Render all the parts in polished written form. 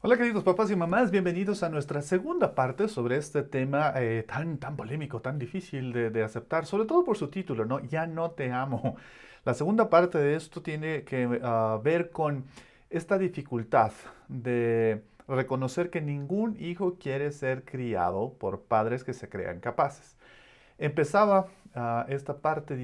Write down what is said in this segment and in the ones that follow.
Hola queridos papás y mamás, bienvenidos a nuestra segunda parte sobre este tema tan polémico, tan difícil de aceptar, sobre todo por su título, ¿no? Ya no te amo. La segunda parte de esto tiene que ver con esta dificultad de reconocer que ningún hijo quiere ser criado por padres que se crean capaces. Empezaba esta parte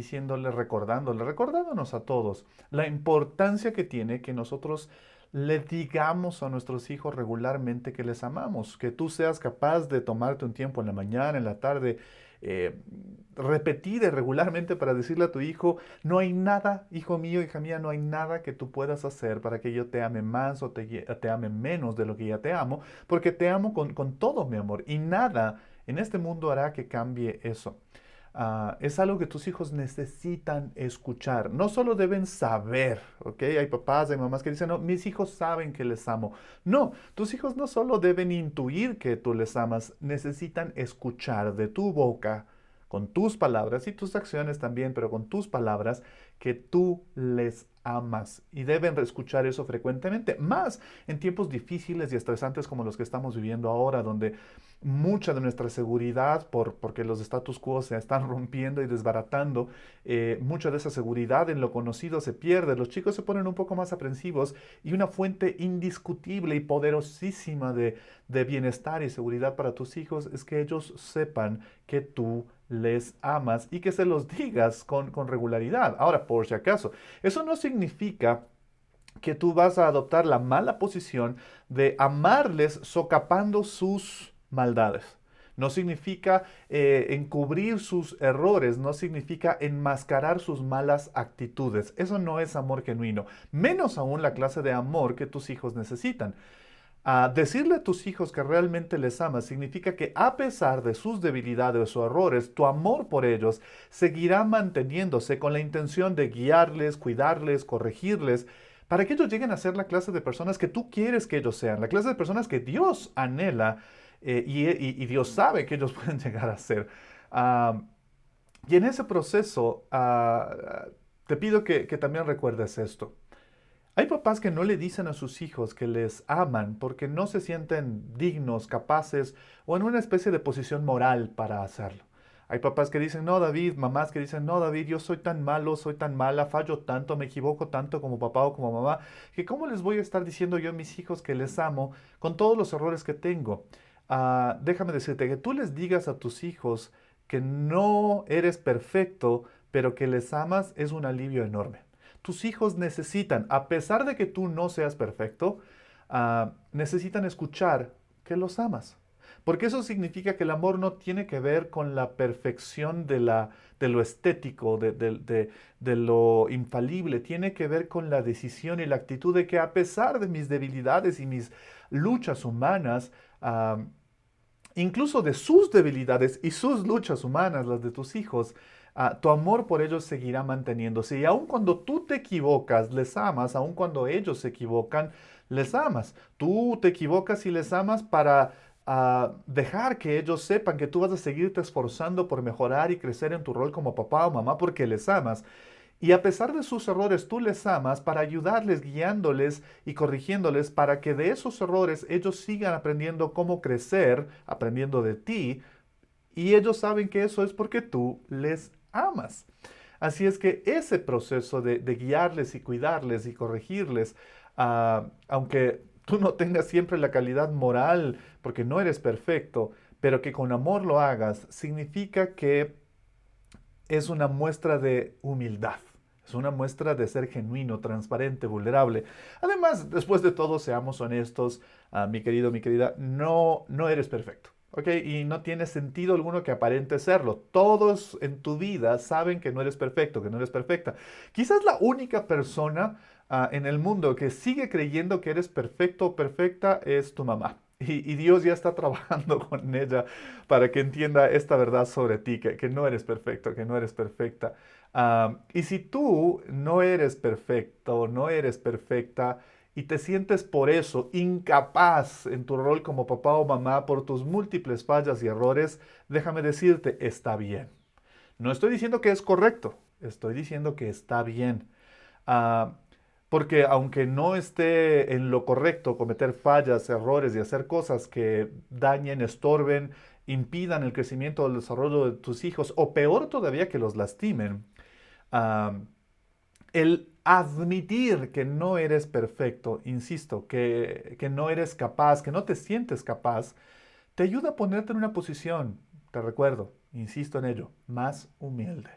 recordándonos a todos la importancia que tiene que nosotros le digamos a nuestros hijos regularmente que les amamos, que tú seas capaz de tomarte un tiempo en la mañana, en la tarde, eh, repetir regularmente para decirle a tu hijo, no hay nada, hijo mío, hija mía, no hay nada que tú puedas hacer para que yo te ame más o te ame menos de lo que ya te amo, porque te amo con todo mi amor y nada en este mundo hará que cambie eso. Es algo que tus hijos necesitan escuchar. No solo deben saber, ¿ok? Hay papás, hay mamás que dicen, no, mis hijos saben que les amo. No, tus hijos no solo deben intuir que tú les amas, necesitan escuchar de tu boca, con tus palabras y tus acciones también, pero con tus palabras, que tú les amas. Y deben escuchar eso frecuentemente, más en tiempos difíciles y estresantes como los que estamos viviendo ahora, donde mucha de nuestra seguridad, porque los status quo se están rompiendo y desbaratando, mucha de esa seguridad en lo conocido se pierde, los chicos se ponen un poco más aprensivos y una fuente indiscutible y poderosísima de bienestar y seguridad para tus hijos es que ellos sepan que tú les amas y que se los digas con regularidad. Ahora, por si acaso, eso no significa que tú vas a adoptar la mala posición de amarles socapando sus maldades. No significa encubrir sus errores, no significa enmascarar sus malas actitudes. Eso no es amor genuino, menos aún la clase de amor que tus hijos necesitan. Decirle a tus hijos que realmente les amas significa que a pesar de sus debilidades o errores, tu amor por ellos seguirá manteniéndose con la intención de guiarles, cuidarles, corregirles, para que ellos lleguen a ser la clase de personas que tú quieres que ellos sean, la clase de personas que Dios anhela y Dios sabe que ellos pueden llegar a ser. Ah, y en ese proceso, te pido que también recuerdes esto. Hay papás que no le dicen a sus hijos que les aman porque no se sienten dignos, capaces o en una especie de posición moral para hacerlo. Hay papás que dicen, no, David, mamás que dicen, no, David, yo soy tan malo, soy tan mala, fallo tanto, me equivoco tanto como papá o como mamá, que cómo les voy a estar diciendo yo a mis hijos que les amo con todos los errores que tengo. Déjame decirte que tú les digas a tus hijos que no eres perfecto, pero que les amas es un alivio enorme. Tus hijos necesitan, a pesar de que tú no seas perfecto, necesitan escuchar que los amas. Porque eso significa que el amor no tiene que ver con la perfección de lo estético, de lo infalible, tiene que ver con la decisión y la actitud de que a pesar de mis debilidades y mis luchas humanas, incluso de sus debilidades y sus luchas humanas, las de tus hijos, tu amor por ellos seguirá manteniéndose. Y aun cuando tú te equivocas, les amas, aun cuando ellos se equivocan, les amas. Tú te equivocas y les amas para dejar que ellos sepan que tú vas a seguirte esforzando por mejorar y crecer en tu rol como papá o mamá porque les amas. Y a pesar de sus errores, tú les amas para ayudarles, guiándoles y corrigiéndoles para que de esos errores ellos sigan aprendiendo cómo crecer, aprendiendo de ti. Y ellos saben que eso es porque tú les amas. Así es que ese proceso de guiarles y cuidarles y corregirles, aunque tú no tengas siempre la calidad moral, porque no eres perfecto, pero que con amor lo hagas, significa que es una muestra de humildad. Es una muestra de ser genuino, transparente, vulnerable. Además, después de todo, seamos honestos, mi querido, mi querida, no eres perfecto. ¿Ok? Y no tiene sentido alguno que aparente serlo. Todos en tu vida saben que no eres perfecto, que no eres perfecta. Quizás la única persona en el mundo que sigue creyendo que eres perfecto o perfecta es tu mamá. Y Dios ya está trabajando con ella para que entienda esta verdad sobre ti, que no eres perfecto, que no eres perfecta. Y si tú no eres perfecto, no eres perfecta, y te sientes por eso incapaz en tu rol como papá o mamá por tus múltiples fallas y errores, déjame decirte, está bien. No estoy diciendo que es correcto, estoy diciendo que está bien. Ah, Porque aunque no esté en lo correcto cometer fallas, errores y hacer cosas que dañen, estorben, impidan el crecimiento o el desarrollo de tus hijos, o peor todavía que los lastimen, ah, el admitir que no eres perfecto, insisto, que no eres capaz, que no te sientes capaz, te ayuda a ponerte en una posición, te recuerdo, insisto en ello, más humilde.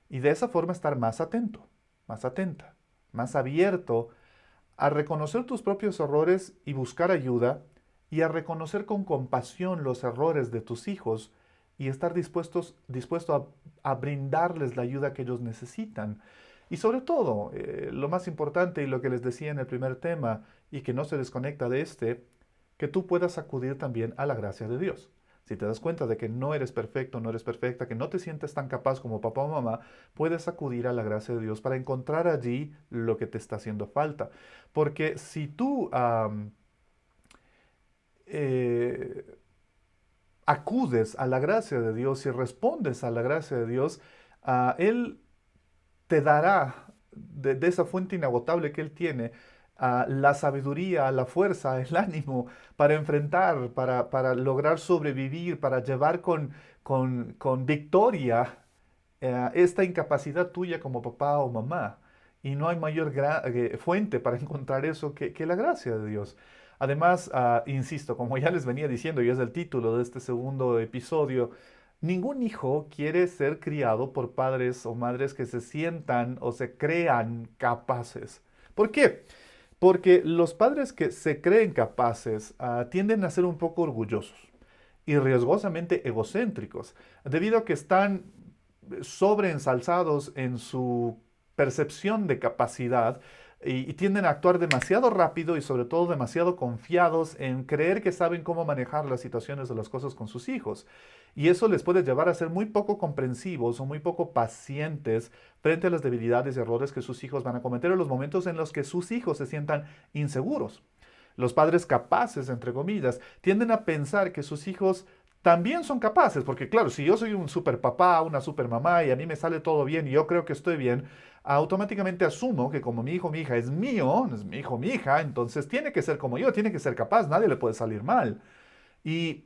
Y de esa forma estar más atento, más atenta, más abierto a reconocer tus propios errores y buscar ayuda, y a reconocer con compasión los errores de tus hijos y estar dispuesto a brindarles la ayuda que ellos necesitan. Y sobre todo, lo más importante y lo que les decía en el primer tema y que no se desconecta de este, que tú puedas acudir también a la gracia de Dios. Si te das cuenta de que no eres perfecto, no eres perfecta, que no te sientes tan capaz como papá o mamá, puedes acudir a la gracia de Dios para encontrar allí lo que te está haciendo falta. Porque si tú eh, acudes a la gracia de Dios y respondes a la gracia de Dios, Él te dará de esa fuente inagotable que Él tiene, la sabiduría, la fuerza, el ánimo para enfrentar, para lograr sobrevivir, para llevar con victoria esta incapacidad tuya como papá o mamá. Y no hay mayor fuente para encontrar eso que la gracia de Dios. Además, insisto, como ya les venía diciendo, y es el título de este segundo episodio, ningún hijo quiere ser criado por padres o madres que se sientan o se crean capaces. ¿Por qué? Porque los padres que se creen capaces tienden a ser un poco orgullosos y riesgosamente egocéntricos, debido a que están sobreensalzados en su percepción de capacidad y tienden a actuar demasiado rápido y sobre todo demasiado confiados en creer que saben cómo manejar las situaciones o las cosas con sus hijos. Y eso les puede llevar a ser muy poco comprensivos o muy poco pacientes frente a las debilidades y errores que sus hijos van a cometer en los momentos en los que sus hijos se sientan inseguros. Los padres capaces, entre comillas, tienden a pensar que sus hijos también son capaces, porque claro, si yo soy un super papá, una super mamá y a mí me sale todo bien y yo creo que estoy bien, automáticamente asumo que como mi hijo, mi hija es mío, es mi hijo, mi hija, entonces tiene que ser como yo, tiene que ser capaz, nadie le puede salir mal. Y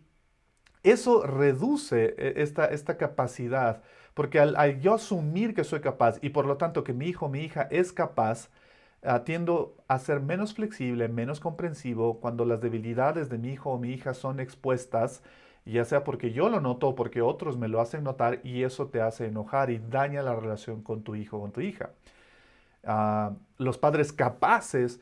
eso reduce esta capacidad, porque al yo asumir que soy capaz y por lo tanto que mi hijo, mi hija es capaz, tiendo a ser menos flexible, menos comprensivo cuando las debilidades de mi hijo o mi hija son expuestas, ya sea porque yo lo noto o porque otros me lo hacen notar y eso te hace enojar y daña la relación con tu hijo o con tu hija. Los padres capaces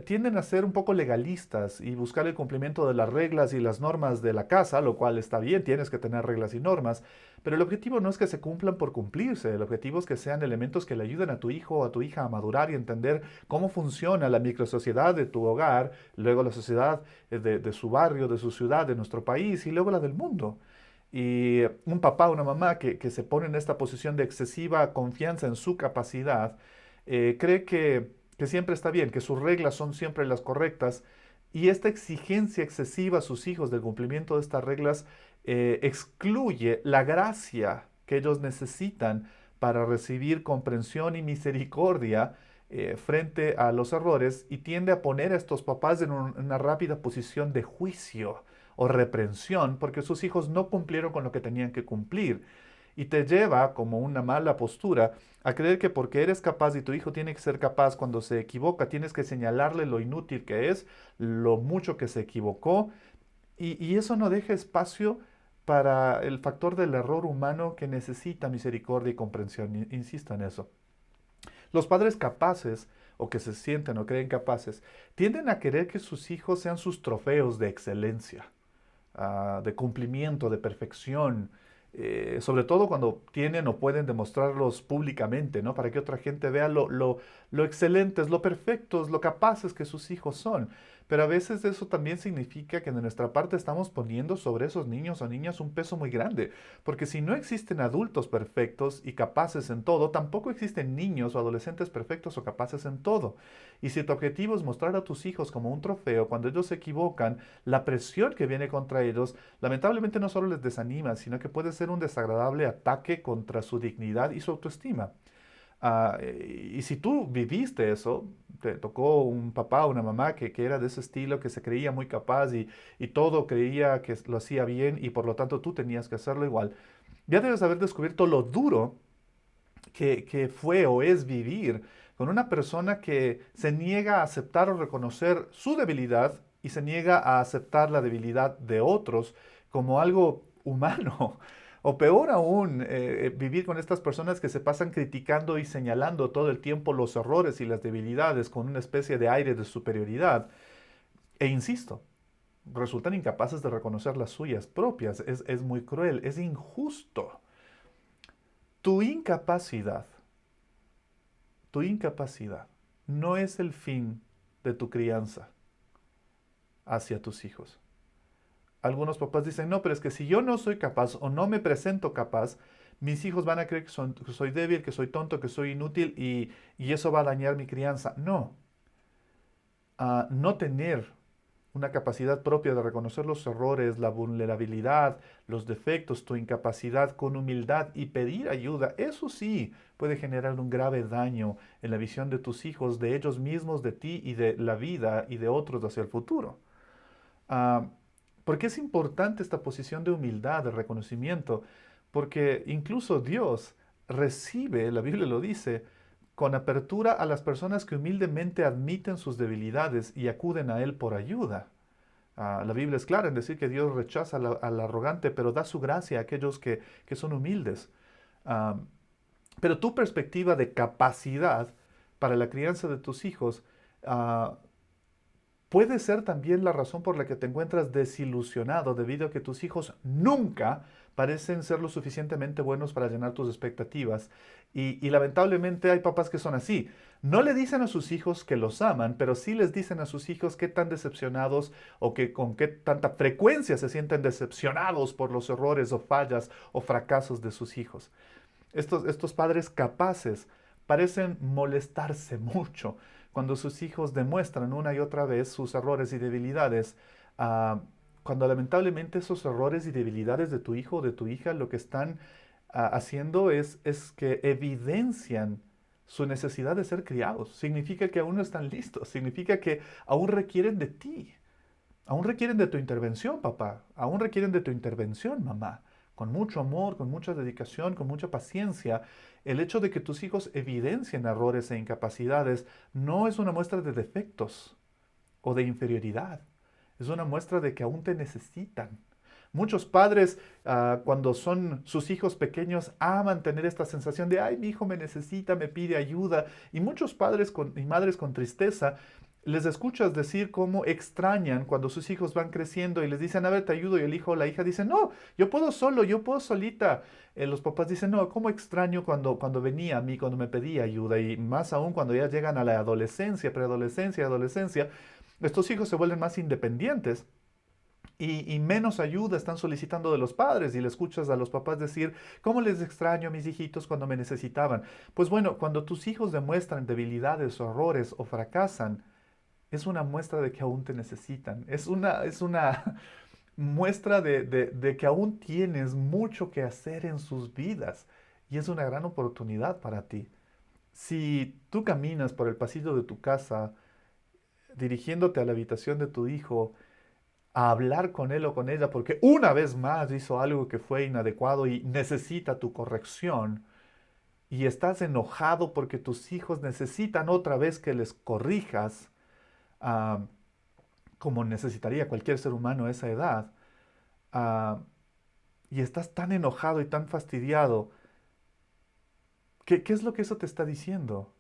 tienden a ser un poco legalistas y buscar el cumplimiento de las reglas y las normas de la casa, lo cual está bien, tienes que tener reglas y normas, pero el objetivo no es que se cumplan por cumplirse, el objetivo es que sean elementos que le ayuden a tu hijo o a tu hija a madurar y entender cómo funciona la microsociedad de tu hogar, luego la sociedad de su barrio, de su ciudad, de nuestro país y luego la del mundo. Y un papá o una mamá que se pone en esta posición de excesiva confianza en su capacidad, cree que siempre está bien, que sus reglas son siempre las correctas, y esta exigencia excesiva a sus hijos del cumplimiento de estas reglas excluye la gracia que ellos necesitan para recibir comprensión y misericordia frente a los errores y tiende a poner a estos papás en una rápida posición de juicio o reprensión porque sus hijos no cumplieron con lo que tenían que cumplir. Y te lleva, como una mala postura, a creer que porque eres capaz y tu hijo tiene que ser capaz cuando se equivoca, tienes que señalarle lo inútil que es, lo mucho que se equivocó, y eso no deja espacio para el factor del error humano que necesita misericordia y comprensión. Insisto en eso. Los padres capaces, o que se sienten o creen capaces, tienden a querer que sus hijos sean sus trofeos de excelencia, de cumplimiento, de perfección, sobre todo cuando tienen o pueden demostrarlos públicamente, ¿no? Para que otra gente vea lo excelentes, lo perfectos, lo capaces que sus hijos son. Pero a veces eso también significa que de nuestra parte estamos poniendo sobre esos niños o niñas un peso muy grande, porque si no existen adultos perfectos y capaces en todo, tampoco existen niños o adolescentes perfectos o capaces en todo. Y si tu objetivo es mostrar a tus hijos como un trofeo, cuando ellos se equivocan, la presión que viene contra ellos, lamentablemente no solo les desanima, sino que puede ser un desagradable ataque contra su dignidad y su autoestima. Y si tú viviste eso, te tocó un papá o una mamá que era de ese estilo, que se creía muy capaz y todo creía que lo hacía bien y por lo tanto tú tenías que hacerlo igual, ya debes haber descubierto lo duro que fue o es vivir con una persona que se niega a aceptar o reconocer su debilidad y se niega a aceptar la debilidad de otros como algo humano. O peor aún, vivir con estas personas que se pasan criticando y señalando todo el tiempo los errores y las debilidades con una especie de aire de superioridad. E insisto, resultan incapaces de reconocer las suyas propias. Es muy cruel, es injusto. Tu incapacidad Tu incapacidad no es el fin de tu crianza hacia tus hijos. Algunos papás dicen, no, pero es que si yo no soy capaz o no me presento capaz, mis hijos van a creer que soy débil, que soy tonto, que soy inútil y eso va a dañar mi crianza. No, no tener una capacidad propia de reconocer los errores, la vulnerabilidad, los defectos, tu incapacidad con humildad y pedir ayuda, eso sí puede generar un grave daño en la visión de tus hijos, de ellos mismos, de ti y de la vida y de otros hacia el futuro. Ah, ¿Por qué es importante esta posición de humildad, de reconocimiento? Porque incluso Dios recibe, la Biblia lo dice, con apertura a las personas que humildemente admiten sus debilidades y acuden a Él por ayuda. La Biblia es clara en decir que Dios rechaza al arrogante, pero da su gracia a aquellos que son humildes. Ah, pero tu perspectiva de capacidad para la crianza de tus hijos ah, puede ser también la razón por la que te encuentras desilusionado debido a que tus hijos nunca parecen ser lo suficientemente buenos para llenar tus expectativas. Y lamentablemente hay papás que son así. No le dicen a sus hijos que los aman, pero sí les dicen a sus hijos qué tan decepcionados o que con qué tanta frecuencia se sienten decepcionados por los errores o fallas o fracasos de sus hijos. Estos padres capaces parecen molestarse mucho cuando sus hijos demuestran una y otra vez sus errores y debilidades. ah, Cuando lamentablemente esos errores y debilidades de tu hijo o de tu hija lo que están haciendo es que evidencian su necesidad de ser criados. Significa que aún no están listos, significa que aún requieren de ti. Aún requieren de tu intervención, papá. Aún requieren de tu intervención, mamá. Con mucho amor, con mucha dedicación, con mucha paciencia. El hecho de que tus hijos evidencien errores e incapacidades no es una muestra de defectos o de inferioridad. Es una muestra de que aún te necesitan. Muchos padres, cuando son sus hijos pequeños, aman tener esta sensación de, ay, mi hijo me necesita, me pide ayuda. Y muchos padres y madres con tristeza les escuchas decir cómo extrañan cuando sus hijos van creciendo y les dicen, a ver, te ayudo. Y el hijo o la hija dice, no, yo puedo solo, yo puedo solita. Los papás dicen, no, cómo extraño cuando venía a mí, cuando me pedía ayuda. Y más aún cuando ya llegan a la adolescencia, preadolescencia, adolescencia, estos hijos se vuelven más independientes y menos ayuda están solicitando de los padres y le escuchas a los papás decir, ¿cómo les extraño a mis hijitos cuando me necesitaban? Pues bueno, cuando tus hijos demuestran debilidades o errores o fracasan, es una muestra de que aún te necesitan. Es una muestra de que aún tienes mucho que hacer en sus vidas y es una gran oportunidad para ti. Si tú caminas por el pasillo de tu casa dirigiéndote a la habitación de tu hijo, a hablar con él o con ella porque una vez más hizo algo que fue inadecuado y necesita tu corrección, y estás enojado porque tus hijos necesitan otra vez que les corrijas, ah, como necesitaría cualquier ser humano a esa edad, ah, y estás tan enojado y tan fastidiado, ¿qué es lo que eso te está diciendo?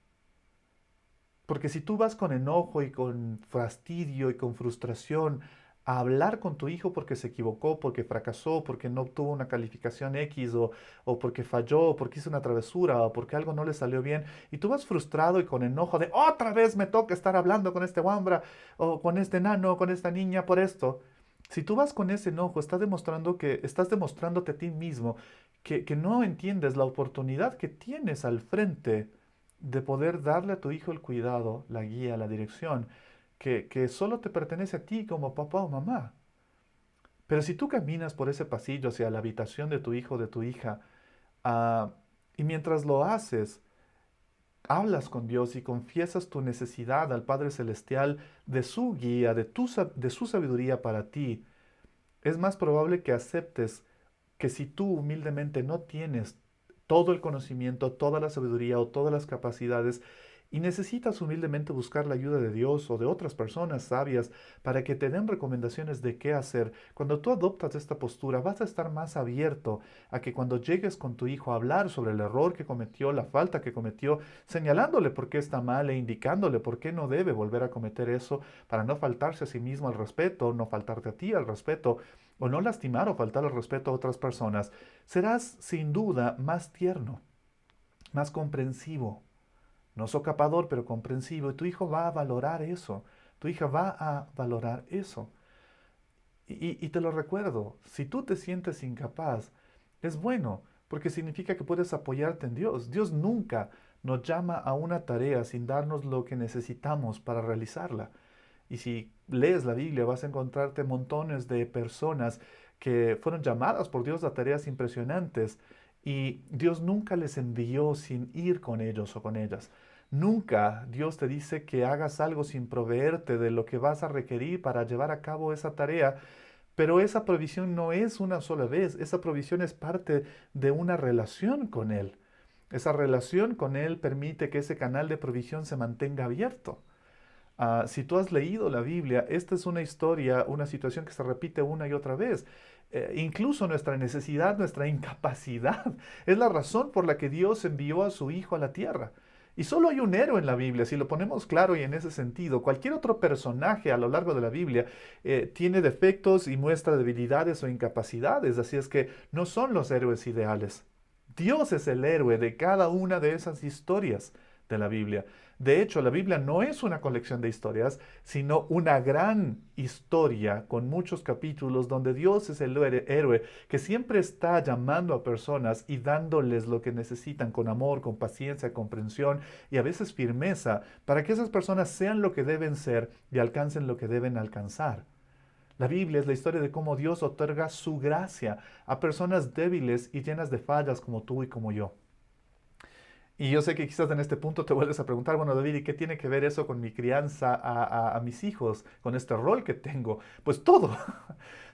Porque si tú vas con enojo y con fastidio y con frustración a hablar con tu hijo porque se equivocó, porque fracasó, porque no obtuvo una calificación X o porque falló, o porque hizo una travesura o porque algo no le salió bien, y tú vas frustrado y con enojo de otra vez me toca estar hablando con este wambra o con este nano o con esta niña por esto. Si tú vas con ese enojo, estás demostrándote a ti mismo que no entiendes la oportunidad que tienes al frente de poder darle a tu hijo el cuidado, la guía, la dirección, que solo te pertenece a ti como papá o mamá. Pero si tú caminas por ese pasillo hacia la habitación de tu hijo o de tu hija, ah, y mientras lo haces, hablas con Dios y confiesas tu necesidad al Padre Celestial de su guía, de su sabiduría para ti, es más probable que aceptes que si tú humildemente no tienes todo el conocimiento, toda la sabiduría o todas las capacidades y necesitas humildemente buscar la ayuda de Dios o de otras personas sabias para que te den recomendaciones de qué hacer, cuando tú adoptas esta postura vas a estar más abierto a que cuando llegues con tu hijo a hablar sobre el error que cometió, la falta que cometió, señalándole por qué está mal e indicándole por qué no debe volver a cometer eso para no faltarse a sí mismo al respeto, no faltarte a ti al respeto, o no lastimar o faltar al respeto a otras personas, serás sin duda más tierno, más comprensivo, no socapador, pero comprensivo, y tu hijo va a valorar eso, tu hija va a valorar eso. Y te lo recuerdo, si tú te sientes incapaz, es bueno, porque significa que puedes apoyarte en Dios. Dios nunca nos llama a una tarea sin darnos lo que necesitamos para realizarla. Y si lees la Biblia vas a encontrarte montones de personas que fueron llamadas por Dios a tareas impresionantes y Dios nunca les envió sin ir con ellos o con ellas. Nunca Dios te dice que hagas algo sin proveerte de lo que vas a requerir para llevar a cabo esa tarea, pero esa provisión no es una sola vez, esa provisión es parte de una relación con Él. Esa relación con Él permite que ese canal de provisión se mantenga abierto. Si tú has leído la Biblia, esta es una historia, una situación que se repite una y otra vez. Incluso nuestra necesidad, nuestra incapacidad, es la razón por la que Dios envió a su Hijo a la tierra. Y solo hay un héroe en la Biblia, si lo ponemos claro y en ese sentido. Cualquier otro personaje a lo largo de la Biblia tiene defectos y muestra debilidades o incapacidades, así es que no son los héroes ideales. Dios es el héroe de cada una de esas historias de la Biblia. De hecho, la Biblia no es una colección de historias, sino una gran historia con muchos capítulos donde Dios es el héroe que siempre está llamando a personas y dándoles lo que necesitan con amor, con paciencia, comprensión y a veces firmeza para que esas personas sean lo que deben ser y alcancen lo que deben alcanzar. La Biblia es la historia de cómo Dios otorga su gracia a personas débiles y llenas de fallas como tú y como yo. Y yo sé que quizás en este punto te vuelves a preguntar, bueno, David, ¿y qué tiene que ver eso con mi crianza a mis hijos, con este rol que tengo? Pues todo.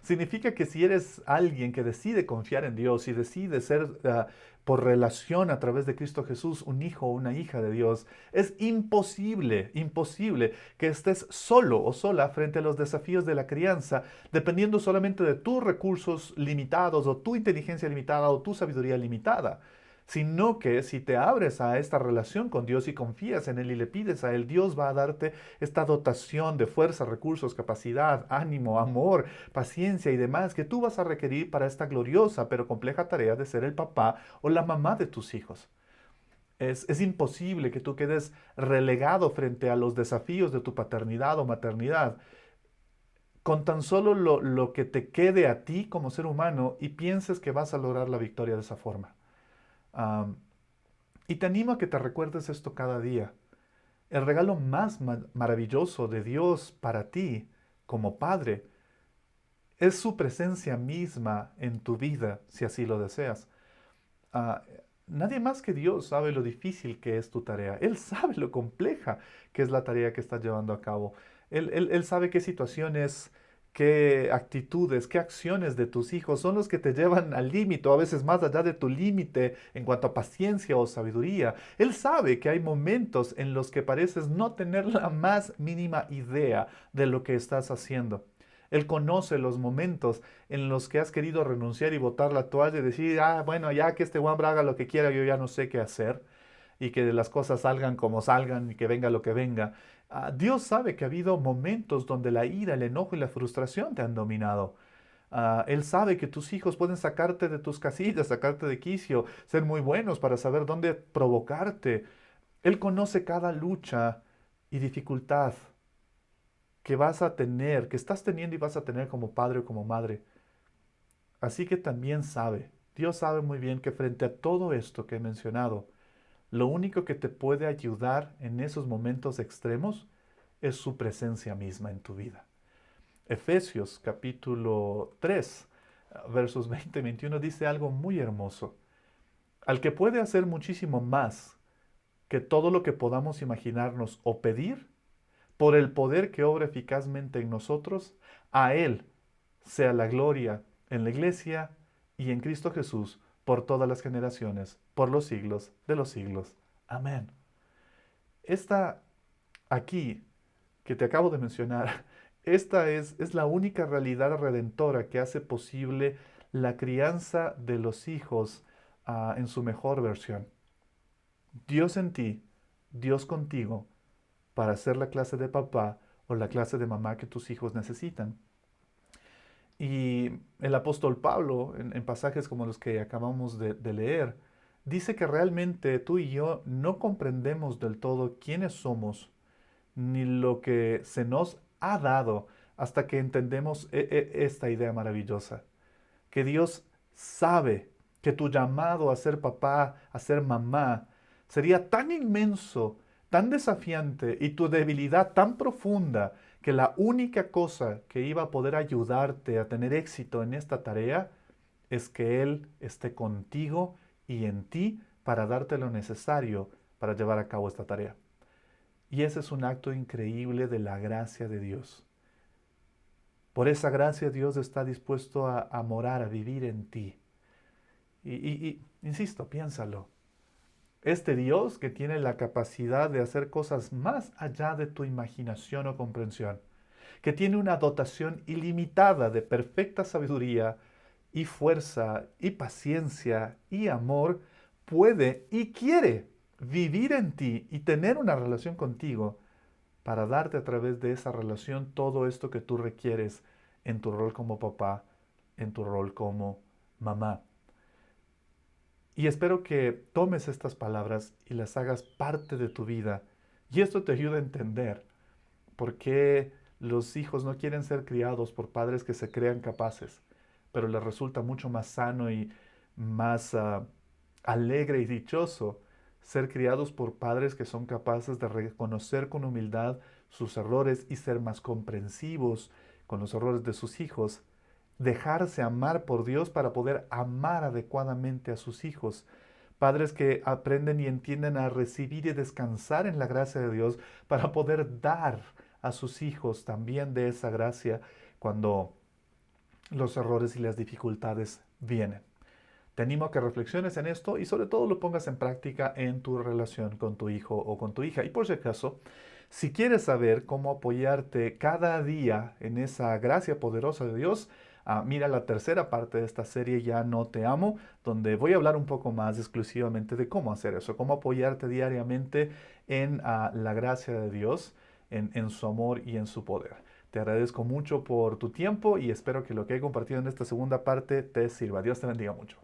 Significa que si eres alguien que decide confiar en Dios y decide ser por relación a través de Cristo Jesús un hijo o una hija de Dios, es imposible, imposible que estés solo o sola frente a los desafíos de la crianza, dependiendo solamente de tus recursos limitados o tu inteligencia limitada o tu sabiduría limitada, sino que si te abres a esta relación con Dios y confías en Él y le pides a Él, Dios va a darte esta dotación de fuerza, recursos, capacidad, ánimo, amor, paciencia y demás que tú vas a requerir para esta gloriosa pero compleja tarea de ser el papá o la mamá de tus hijos. Es imposible que tú quedes relegado frente a los desafíos de tu paternidad o maternidad con tan solo lo que te quede a ti como ser humano y pienses que vas a lograr la victoria de esa forma. Am, y te animo a que te recuerdes esto cada día. El regalo más maravilloso de Dios para ti como padre es su presencia misma en tu vida, si así lo deseas. Ah, Nadie más que Dios sabe lo difícil que es tu tarea. Él sabe lo compleja que es la tarea que estás llevando a cabo. Él sabe qué situaciones, qué actitudes, qué acciones de tus hijos son los que te llevan al límite o a veces más allá de tu límite en cuanto a paciencia o sabiduría. Él sabe que hay momentos en los que pareces no tener la más mínima idea de lo que estás haciendo. Él conoce los momentos en los que has querido renunciar y botar la toalla y decir, bueno, ya que este Juan haga lo que quiera, yo ya no sé qué hacer y que las cosas salgan como salgan y que venga lo que venga. Dios sabe que ha habido momentos donde la ira, el enojo y la frustración te han dominado. Él sabe que tus hijos pueden sacarte de tus casillas, sacarte de quicio, ser muy buenos para saber dónde provocarte. Él conoce cada lucha y dificultad que vas a tener, que estás teniendo y vas a tener como padre o como madre. Así que también sabe, Dios sabe muy bien que frente a todo esto que he mencionado, lo único que te puede ayudar en esos momentos extremos es su presencia misma en tu vida. Efesios capítulo 3, versos 20 y 21 dice algo muy hermoso. Al que puede hacer muchísimo más que todo lo que podamos imaginarnos o pedir, por el poder que obra eficazmente en nosotros, a Él sea la gloria en la iglesia y en Cristo Jesús por todas las generaciones, por los siglos de los siglos. Amén. Esta aquí que te acabo de mencionar, esta es la única realidad redentora que hace posible la crianza de los hijos en su mejor versión. Dios en ti, Dios contigo, para ser la clase de papá o la clase de mamá que tus hijos necesitan. Y el apóstol Pablo, en pasajes como los que acabamos de leer, dice que realmente tú y yo no comprendemos del todo quiénes somos, ni lo que se nos ha dado hasta que entendemos esta idea maravillosa, que Dios sabe que tu llamado a ser papá, a ser mamá, sería tan inmenso, tan desafiante y tu debilidad tan profunda que la única cosa que iba a poder ayudarte a tener éxito en esta tarea es que Él esté contigo y en ti para darte lo necesario para llevar a cabo esta tarea. Y ese es un acto increíble de la gracia de Dios. Por esa gracia Dios está dispuesto a morar, a vivir en ti. Insisto, piénsalo. Este Dios que tiene la capacidad de hacer cosas más allá de tu imaginación o comprensión, que tiene una dotación ilimitada de perfecta sabiduría y fuerza y paciencia y amor, puede y quiere vivir en ti y tener una relación contigo para darte a través de esa relación todo esto que tú requieres en tu rol como papá, en tu rol como mamá. Y espero que tomes estas palabras y las hagas parte de tu vida. Y esto te ayuda a entender por qué los hijos no quieren ser criados por padres que se crean capaces, pero les resulta mucho más sano y más alegre y dichoso ser criados por padres que son capaces de reconocer con humildad sus errores y ser más comprensivos con los errores de sus hijos, dejarse amar por Dios para poder amar adecuadamente a sus hijos. Padres que aprenden y entienden a recibir y descansar en la gracia de Dios para poder dar a sus hijos también de esa gracia cuando los errores y las dificultades vienen. Te animo a que reflexiones en esto y sobre todo lo pongas en práctica en tu relación con tu hijo o con tu hija. Y por si acaso, si quieres saber cómo apoyarte cada día en esa gracia poderosa de Dios, mira la tercera parte de esta serie, Ya no te amo, donde voy a hablar un poco más exclusivamente de cómo hacer eso, cómo apoyarte diariamente en la gracia de Dios, en su amor y en su poder. Te agradezco mucho por tu tiempo y espero que lo que he compartido en esta segunda parte te sirva. Dios te bendiga mucho.